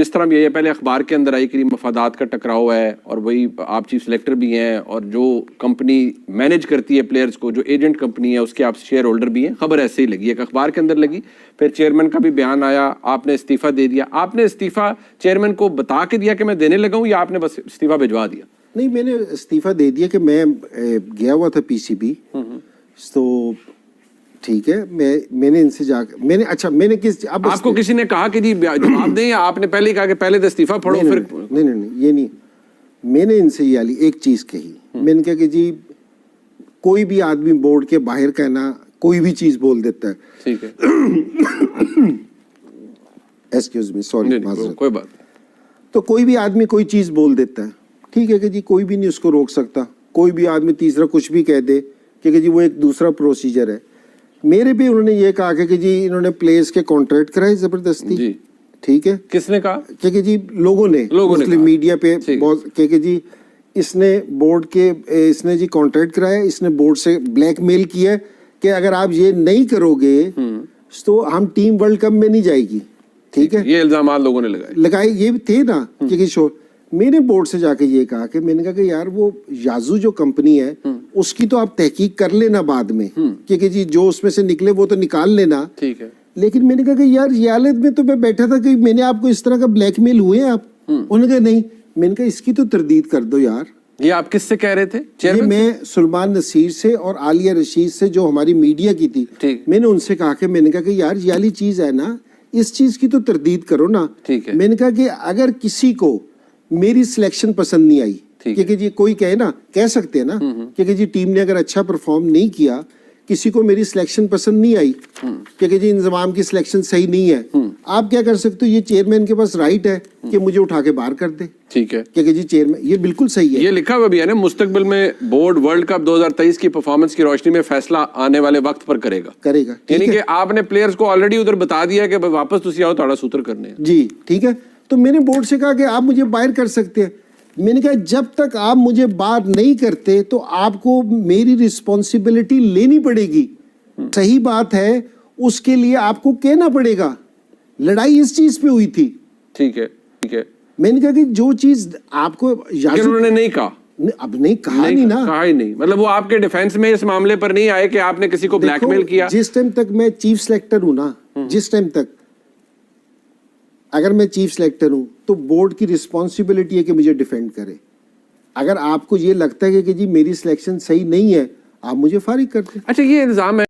جس طرح یہ پہلے اخبار کے اندر آئی کہ مفادات کا ٹکراؤ ہے اور وہی آپ چیف سلیکٹر بھی ہیں اور جو کمپنی مینیج کرتی ہے پلیئرز کو, جو ایجنٹ کمپنی ہے, اس کے آپ شیئر ہولڈر بھی ہیں. خبر ایسے ہی لگی, ایک اخبار کے اندر لگی, پھر چیئرمین کا بھی بیان آیا, آپ نے استعفیٰ دے دیا. آپ نے استعفیٰ چیئرمین کو بتا کے دیا کہ میں دینے لگا ہوں, یا آپ نے بس استعفیٰ بھجوا دیا؟ نہیں, میں نے استعفیٰ دے دیا کہ میں گیا ہوا تھا پی سی بی, تو ٹھیک ہے. میں نے ان سے جا کے میں نے کس آپ کو کسی نے کہا کہ جی جواب دیں, یا آپ نے پہلے ہی کہا کہ پہلے تو استعفیٰ پڑھو پھر؟ نہیں, یہ نہیں. میں نے ان سے یہ والی ایک چیز کہی, میں نے کہا کہ جی کوئی بھی آدمی بورڈ کے باہر کا نا کوئی بھی چیز بول دیتا ہے. ٹھیک ہے, ایکسکیوز می, سوری, کوئی بات. تو کوئی بھی آدمی کوئی چیز بول دیتا ہے, ٹھیک ہے کہ جی کوئی بھی نہیں اس کو روک سکتا. کوئی بھی آدمی تیسرا کچھ بھی کہہ دے کہ جی وہ ایک دوسرا پروسیجر ہے. میرے بھی انہوں نے یہ کہا کہ جی انہوں نے پلیئرز کے کانٹریکٹ کرائے زبردستی. ٹھیک ہے, کس نے کہا؟ کہ جی لوگوں نے میڈیا پہ کہ جی اس نے بورڈ کے اس نے جی کانٹریکٹ کرایا, اس نے بورڈ سے بلیک میل کیا کہ اگر آپ یہ نہیں کرو گے تو ہم ٹیم ورلڈ کپ میں نہیں جائے گی. ٹھیک ہے, یہ الزامات لوگوں نے لگائے یہ تھے نا کہ شو. میں نے بورڈ سے جا کے یہ کہا کہ میں نے کہا کہ یار وہ یازو جو کمپنی ہے اس کی تو آپ تحقیق کر لینا بعد میں, کہ جی جو اس میں سے نکلے وہ تو نکال لینا. ٹھیک ہے, لیکن میں نے کہا کہ یار ریالت میں تو میں بیٹھا تھا کہ میں نے آپ کو اس طرح کا بلیک میل ہوئے ہیں آپ. انہوں نے کہا نہیں. میں نے کہا اس کی تو تردید کر دو یار. یہ آپ کس سے کہہ رہے تھے؟ یہ میں سلمان نصیر سے اور عالیہ رشید سے, جو ہماری میڈیا کی تھی. میں نے ان سے کہا کہ میں نے کہا کہ یار یہ والی چیز ہے نا, اس چیز کی تو تردید کرو نا. میں نے کہا کہ اگر کسی کو میری سلیکشن پسند نہیں آئی, کہ جی کوئی کہے نا, کہہ سکتے ہیں نا کہ جی ٹیم نے اگر اچھا پرفارم نہیں کیا, کسی کو میری سلیکشن پسند نہیں آئی کہ جی انضمام کی سلیکشن صحیح نہیں ہے, آپ کیا کر سکتے ہو؟ یہ چیئرمین کے پاس رائٹ ہے کہ مجھے اٹھا کے باہر کر دے. ٹھیک ہے, کہ جی چیئرمین, یہ بالکل صحیح ہے. یہ لکھا ہوا بھی ہے نا, مستقبل میں بورڈ ورلڈ کپ 2023 کی پرفارمنس کی روشنی میں فیصلہ آنے والے وقت پر کرے گا. یعنی کہ آپ نے پلیئرز کو آلریڈی ادھر بتا دیا کہ واپس تسی آؤ تھوڑا سوتر کرنے. جی ٹھیک ہے. تو میں نے بورڈ سے کہا کہ آپ مجھے باہر کر سکتے ہیں. میں نے کہا جب تک آپ مجھے باہر نہیں کرتے تو آپ کو میری رسپانسبلٹی لینی پڑے گی. صحیح بات ہے, اس کے لیے آپ کو کہنا پڑے گا. لڑائی اس چیز پہ ہوئی تھی. ٹھیک ہے, ٹھیک ہے. میں نے کہا کہ جو چیز آپ کو انہوں نے نہیں کہا, اب نہیں کہا نہیں نا, کہا ہی نہیں. مطلب وہ آپ کے ڈیفینس میں اس معاملے پر نہیں آئے کہ آپ نے کسی کو بلیک میل کیا. جس ٹائم تک میں چیف سلیکٹر ہوں نا, جس ٹائم تک اگر میں چیف سلیکٹر ہوں تو بورڈ کی رسپانسبلٹی ہے کہ مجھے ڈیفینڈ کرے. اگر آپ کو یہ لگتا ہے کہ جی میری سلیکشن صحیح نہیں ہے, آپ مجھے فارغ کر دیں. اچھا, یہ الزام ہے